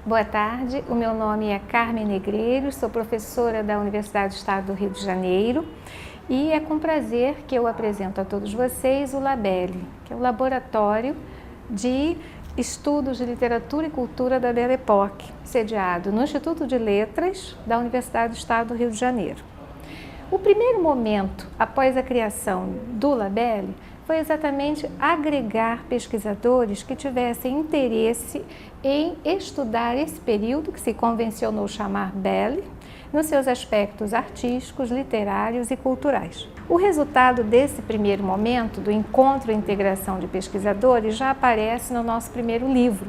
Boa tarde, o meu nome é Carmen Negreiros, sou professora da Universidade do Estado do Rio de Janeiro e é com prazer que eu apresento a todos vocês o LABELLE, que é o Laboratório de Estudos de Literatura e Cultura da Belle Époque, sediado no Instituto de Letras da Universidade do Estado do Rio de Janeiro. O primeiro momento após a criação do LABELLE foi exatamente agregar pesquisadores que tivessem interesse em estudar esse período que se convencionou chamar Belle, nos seus aspectos artísticos, literários e culturais. O resultado desse primeiro momento, do encontro e integração de pesquisadores, já aparece no nosso primeiro livro,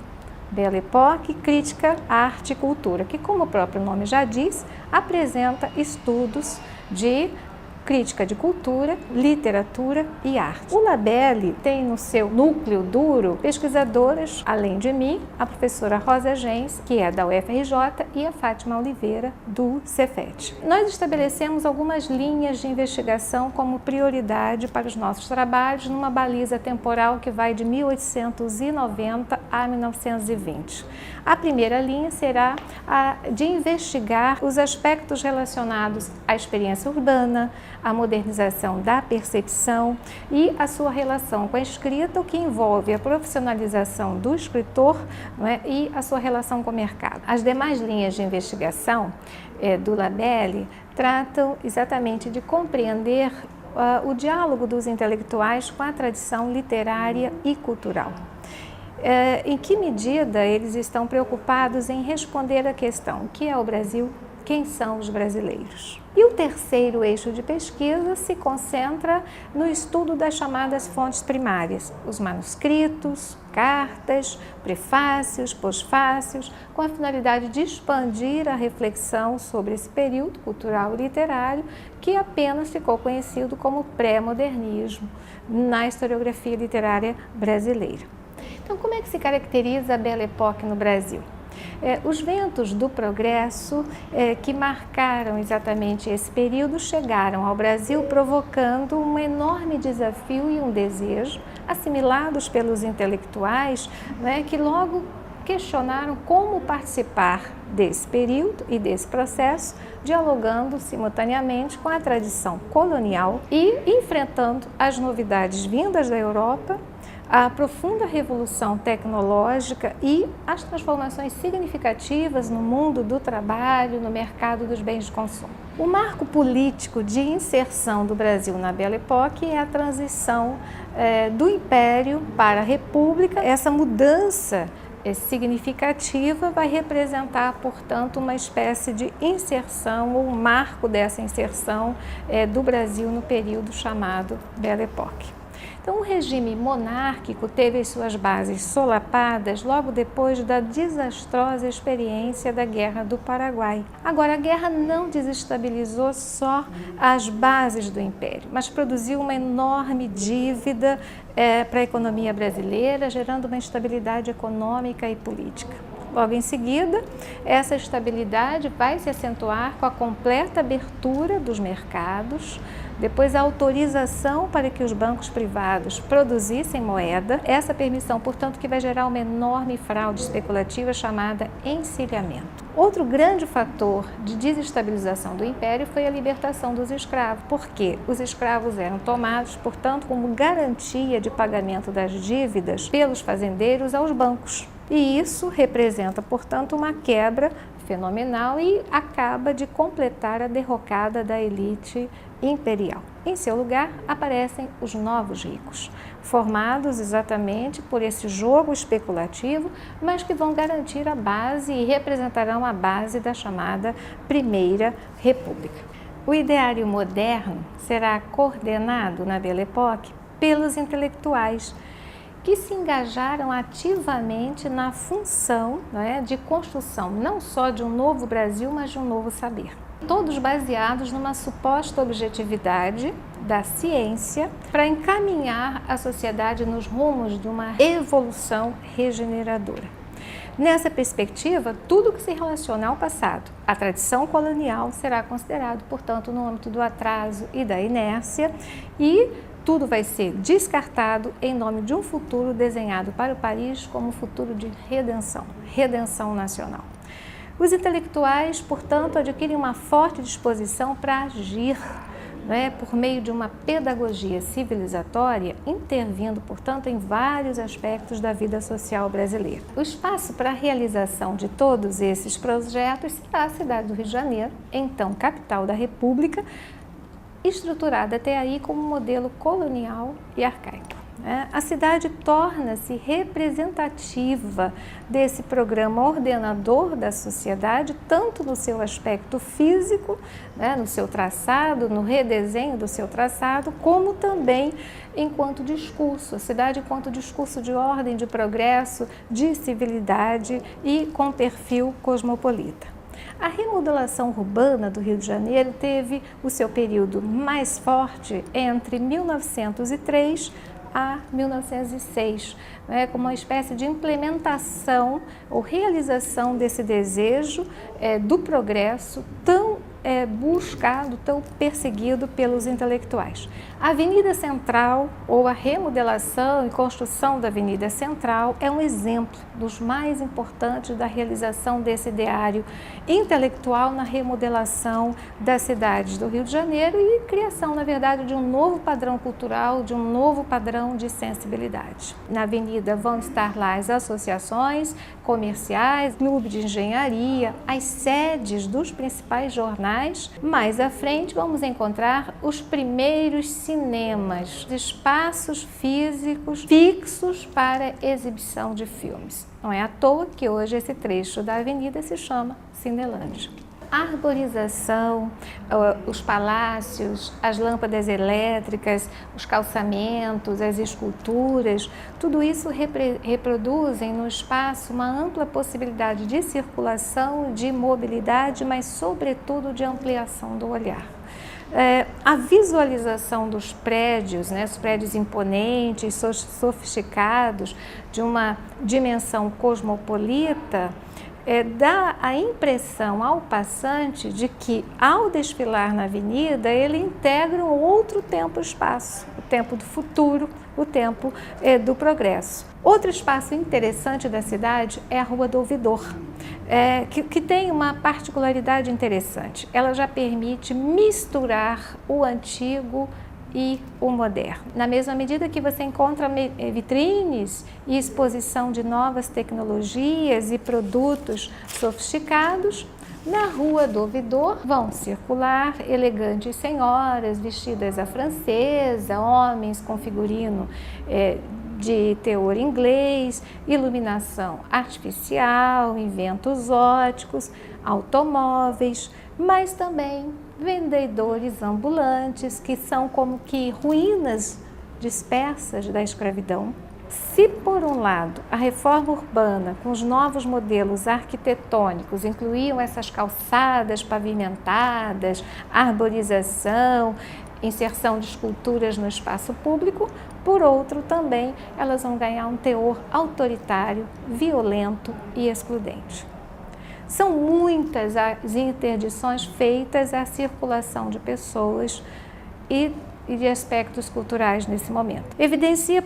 Belle Époque, Crítica, Arte e Cultura, que, como o próprio nome já diz, apresenta estudos de crítica de cultura, literatura e arte. O LABELLE tem no seu núcleo duro pesquisadoras, além de mim, a professora Rosa Gens, que é da UFRJ, e a Fátima Oliveira, do Cefet. Nós estabelecemos algumas linhas de investigação como prioridade para os nossos trabalhos, numa baliza temporal que vai de 1890 a 1920. A primeira linha será a de investigar os aspectos relacionados à experiência urbana, a modernização da percepção e a sua relação com a escrita, o que envolve a profissionalização do escritor, não é, e a sua relação com o mercado. As demais linhas de investigação do LABELLE tratam exatamente de compreender o diálogo dos intelectuais com a tradição literária e cultural. Em que medida eles estão preocupados em responder à questão: o que é o Brasil? Quem são os brasileiros? E o terceiro eixo de pesquisa se concentra no estudo das chamadas fontes primárias, os manuscritos, cartas, prefácios, pós-fácios, com a finalidade de expandir a reflexão sobre esse período cultural e literário que apenas ficou conhecido como pré-modernismo na historiografia literária brasileira. Então, como é que se caracteriza a Belle Époque no Brasil? Os ventos do progresso que marcaram exatamente esse período chegaram ao Brasil provocando um enorme desafio e um desejo, assimilados pelos intelectuais, né, que logo questionaram como participar desse período e desse processo, dialogando simultaneamente com a tradição colonial e enfrentando as novidades vindas da Europa, a profunda revolução tecnológica e as transformações significativas no mundo do trabalho, no mercado dos bens de consumo. O marco político de inserção do Brasil na Belle Époque é a transição do Império para a República. Essa mudança significativa vai representar, portanto, uma espécie de inserção, ou um marco dessa inserção do Brasil no período chamado Belle Époque. Então, o regime monárquico teve as suas bases solapadas logo depois da desastrosa experiência da Guerra do Paraguai. Agora, a guerra não desestabilizou só as bases do Império, mas produziu uma enorme dívida para a economia brasileira, gerando uma instabilidade econômica e política. Logo em seguida, essa estabilidade vai se acentuar com a completa abertura dos mercados, depois a autorização para que os bancos privados produzissem moeda, essa permissão, portanto, que vai gerar uma enorme fraude especulativa chamada encilhamento. Outro grande fator de desestabilização do Império foi a libertação dos escravos, porque os escravos eram tomados, portanto, como garantia de pagamento das dívidas pelos fazendeiros aos bancos. E isso representa, portanto, uma quebra fenomenal e acaba de completar a derrocada da elite imperial. Em seu lugar, aparecem os novos ricos, formados exatamente por esse jogo especulativo, mas que vão garantir a base e representarão a base da chamada Primeira República. O ideário moderno será coordenado na Belle Époque pelos intelectuais, que se engajaram ativamente na função, de construção não só de um novo Brasil, mas de um novo saber. Todos baseados numa suposta objetividade da ciência para encaminhar a sociedade nos rumos de uma evolução regeneradora. Nessa perspectiva, tudo que se relaciona ao passado, a tradição colonial, será considerado, portanto, no âmbito do atraso e da inércia, e tudo vai ser descartado em nome de um futuro desenhado para o país como um futuro de redenção nacional. Os intelectuais, portanto, adquirem uma forte disposição para agir, por meio de uma pedagogia civilizatória, intervindo, portanto, em vários aspectos da vida social brasileira. O espaço para a realização de todos esses projetos será a cidade do Rio de Janeiro, então capital da República, estruturada até aí como modelo colonial e arcaico. A cidade torna-se representativa desse programa ordenador da sociedade, tanto no seu aspecto físico, no seu traçado, no redesenho do seu traçado, como também enquanto discurso. A cidade enquanto discurso de ordem, de progresso, de civilidade e com perfil cosmopolita. A remodelação urbana do Rio de Janeiro teve o seu período mais forte entre 1903 a 1906, como uma espécie de implementação ou realização desse desejo do progresso tão buscado, tão perseguido pelos intelectuais. A Avenida Central, ou a remodelação e construção da Avenida Central, é um exemplo dos mais importantes da realização desse ideário intelectual na remodelação das cidades do Rio de Janeiro e criação, na verdade, de um novo padrão cultural, de um novo padrão de sensibilidade. Na avenida vão estar lá as associações comerciais, clube de engenharia, as sedes dos principais jornais. Mais à frente vamos encontrar os primeiros cinemas, espaços físicos fixos para exibição de filmes. Não é à toa que hoje esse trecho da avenida se chama Cinelândia. A arborização, os palácios, as lâmpadas elétricas, os calçamentos, as esculturas, tudo isso reproduzem no espaço uma ampla possibilidade de circulação, de mobilidade, mas sobretudo de ampliação do olhar. A visualização dos prédios, os prédios imponentes, sofisticados, de uma dimensão cosmopolita, dá a impressão ao passante de que, ao desfilar na avenida, ele integra um outro tempo-espaço, o tempo do futuro, o tempo do progresso. Outro espaço interessante da cidade é a Rua do Ouvidor, que tem uma particularidade interessante. Ela já permite misturar o antigo e o moderno. Na mesma medida que você encontra vitrines e exposição de novas tecnologias e produtos sofisticados, na Rua do Ouvidor vão circular elegantes senhoras vestidas à francesa, homens com figurino de teor inglês, iluminação artificial, inventos óticos, automóveis, mas também vendedores ambulantes, que são como que ruínas dispersas da escravidão. Se, por um lado, a reforma urbana, com os novos modelos arquitetônicos, incluíam essas calçadas pavimentadas, arborização, inserção de esculturas no espaço público, por outro, também elas vão ganhar um teor autoritário, violento e excludente. São muitas as interdições feitas à circulação de pessoas e de aspectos culturais nesse momento. Evidencia-se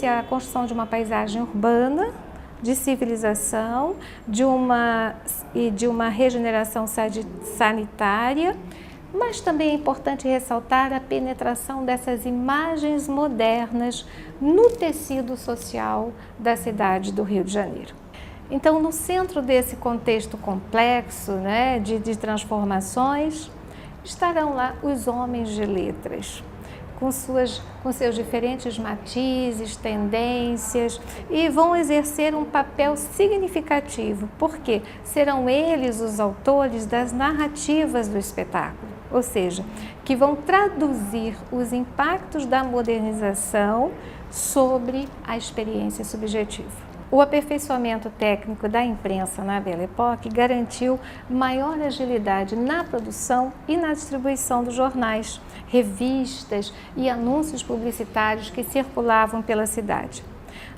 a construção de uma paisagem urbana, de civilização, de uma regeneração sanitária, mas também é importante ressaltar a penetração dessas imagens modernas no tecido social da cidade do Rio de Janeiro. Então, no centro desse contexto complexo, de transformações, estarão lá os homens de letras, com seus diferentes matizes, tendências, e vão exercer um papel significativo, porque serão eles os autores das narrativas do espetáculo, ou seja, que vão traduzir os impactos da modernização sobre a experiência subjetiva. O aperfeiçoamento técnico da imprensa na Belle Époque garantiu maior agilidade na produção e na distribuição dos jornais, revistas e anúncios publicitários que circulavam pela cidade.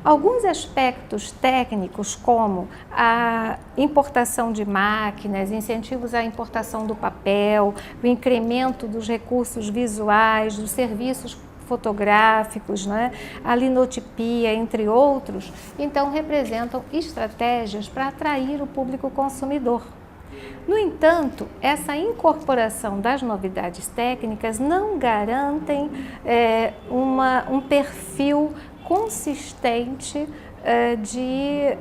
Alguns aspectos técnicos, como a importação de máquinas, incentivos à importação do papel, o incremento dos recursos visuais, dos serviços fotográficos, né? A linotipia, entre outros, então representam estratégias para atrair o público consumidor. No entanto, essa incorporação das novidades técnicas não garantem um perfil consistente de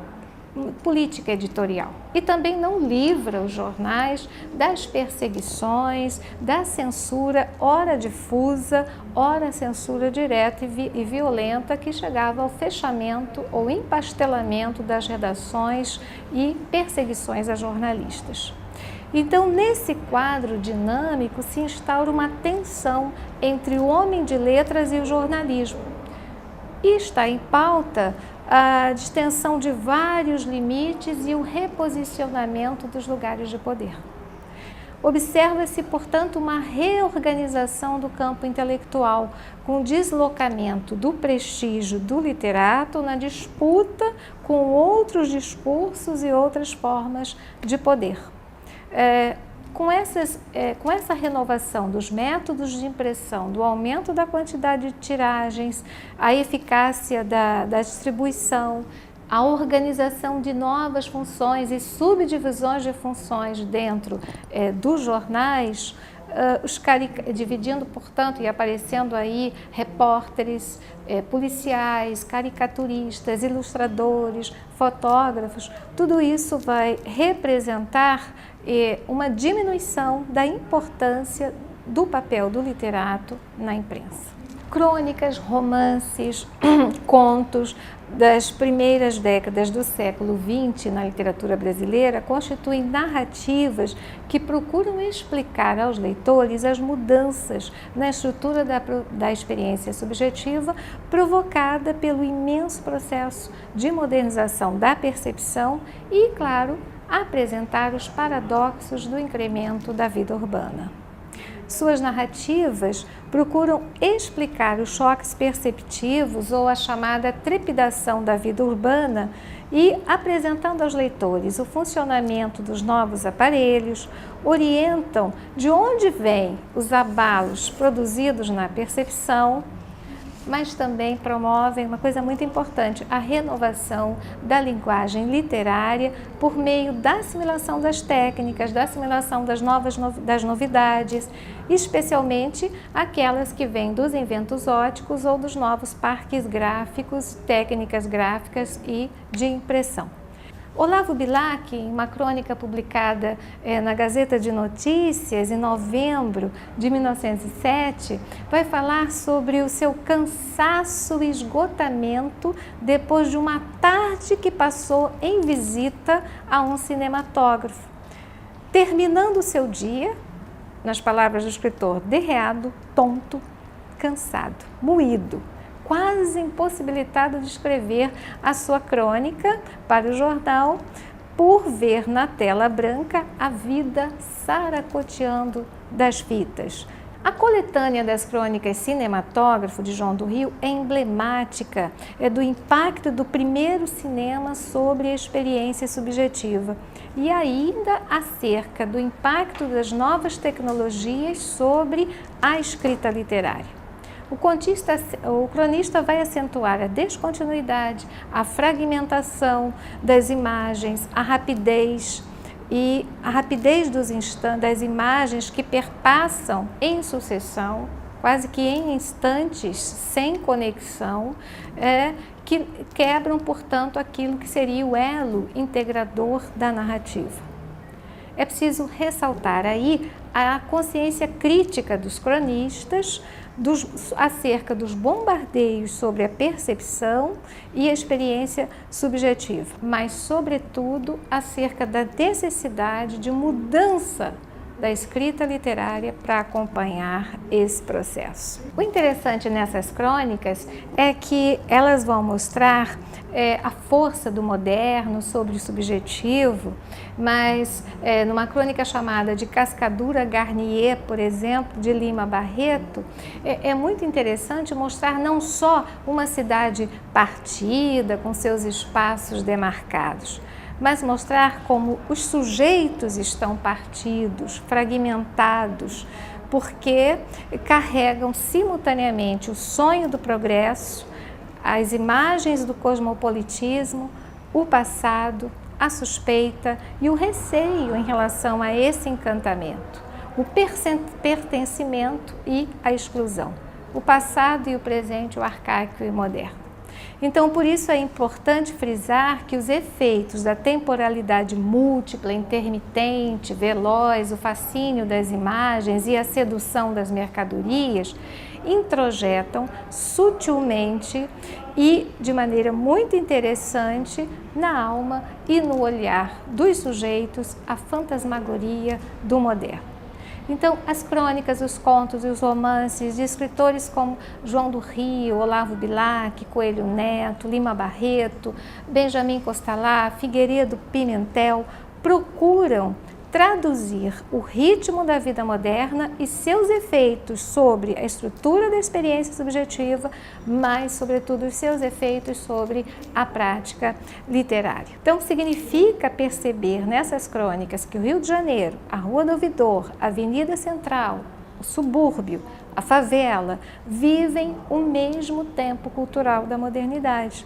política editorial e também não livra os jornais das perseguições, da censura, ora difusa, ora censura direta e violenta, que chegava ao fechamento ou empastelamento das redações e perseguições a jornalistas. Então, nesse quadro dinâmico se instaura uma tensão entre o homem de letras e o jornalismo. E está em pauta a distensão de vários limites e o reposicionamento dos lugares de poder. Observa-se, portanto, uma reorganização do campo intelectual, com deslocamento do prestígio do literato na disputa com outros discursos e outras formas de poder. Com essa renovação dos métodos de impressão, do aumento da quantidade de tiragens, a eficácia da distribuição, a organização de novas funções e subdivisões de funções dentro dos jornais, dividindo, portanto, e aparecendo aí repórteres, policiais, caricaturistas, ilustradores, fotógrafos, tudo isso vai representar uma diminuição da importância do papel do literato na imprensa. Crônicas, romances, contos das primeiras décadas do século XX na literatura brasileira constituem narrativas que procuram explicar aos leitores as mudanças na estrutura da experiência subjetiva provocada pelo imenso processo de modernização da percepção e, claro, apresentar os paradoxos do incremento da vida urbana. Suas narrativas procuram explicar os choques perceptivos ou a chamada trepidação da vida urbana e, apresentando aos leitores o funcionamento dos novos aparelhos, orientam de onde vêm os abalos produzidos na percepção, mas também promovem uma coisa muito importante, a renovação da linguagem literária por meio da assimilação das técnicas, da assimilação das novidades, especialmente aquelas que vêm dos inventos óticos ou dos novos parques gráficos, técnicas gráficas e de impressão. Olavo Bilac, em uma crônica publicada na Gazeta de Notícias, em novembro de 1907, vai falar sobre o seu cansaço e esgotamento depois de uma tarde que passou em visita a um cinematógrafo. Terminando o seu dia, nas palavras do escritor, derreado, tonto, cansado, moído, quase impossibilitado de escrever a sua crônica para o jornal, por ver na tela branca a vida saracoteando das fitas. A coletânea das crônicas Cinematógrafo, de João do Rio, é emblemática do impacto do primeiro cinema sobre a experiência subjetiva e ainda acerca do impacto das novas tecnologias sobre a escrita literária. O cronista vai acentuar a descontinuidade, a fragmentação das imagens, a rapidez das imagens que perpassam em sucessão, quase que em instantes, sem conexão, que quebram, portanto, aquilo que seria o elo integrador da narrativa. É preciso ressaltar aí a consciência crítica dos cronistas acerca dos bombardeios sobre a percepção e a experiência subjetiva, mas, sobretudo, acerca da necessidade de mudança da escrita literária para acompanhar esse processo. O interessante nessas crônicas é que elas vão mostrar a força do moderno sobre o subjetivo, mas numa crônica chamada de Cascadura Garnier, por exemplo, de Lima Barreto, é muito interessante mostrar não só uma cidade partida, com seus espaços demarcados, mas mostrar como os sujeitos estão partidos, fragmentados, porque carregam simultaneamente o sonho do progresso, as imagens do cosmopolitismo, o passado, a suspeita e o receio em relação a esse encantamento, o pertencimento e a exclusão, o passado e o presente, o arcaico e o moderno. Então, por isso é importante frisar que os efeitos da temporalidade múltipla, intermitente, veloz, o fascínio das imagens e a sedução das mercadorias introjetam sutilmente e de maneira muito interessante na alma e no olhar dos sujeitos a fantasmagoria do moderno. Então, as crônicas, os contos e os romances de escritores como João do Rio, Olavo Bilac, Coelho Neto, Lima Barreto, Benjamin Constant, Figueiredo Pimentel procuram traduzir o ritmo da vida moderna e seus efeitos sobre a estrutura da experiência subjetiva, mas, sobretudo, os seus efeitos sobre a prática literária. Então, significa perceber nessas crônicas que o Rio de Janeiro, a Rua do Ouvidor, a Avenida Central, o subúrbio, a favela, vivem o mesmo tempo cultural da modernidade.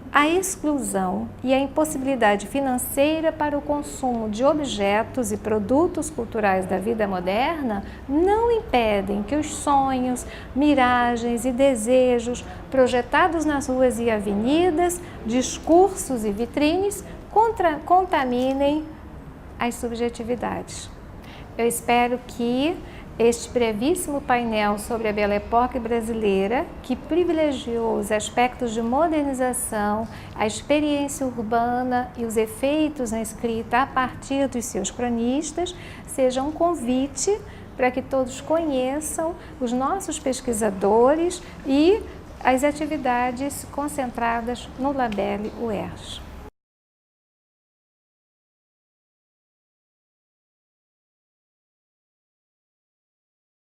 A exclusão e a impossibilidade financeira para o consumo de objetos e produtos culturais da vida moderna não impedem que os sonhos, miragens e desejos projetados nas ruas e avenidas, discursos e vitrines contaminem as subjetividades. Eu espero que este brevíssimo painel sobre a Belle Époque brasileira, que privilegiou os aspectos de modernização, a experiência urbana e os efeitos na escrita a partir dos seus cronistas, seja um convite para que todos conheçam os nossos pesquisadores e as atividades concentradas no Labelle UERJ.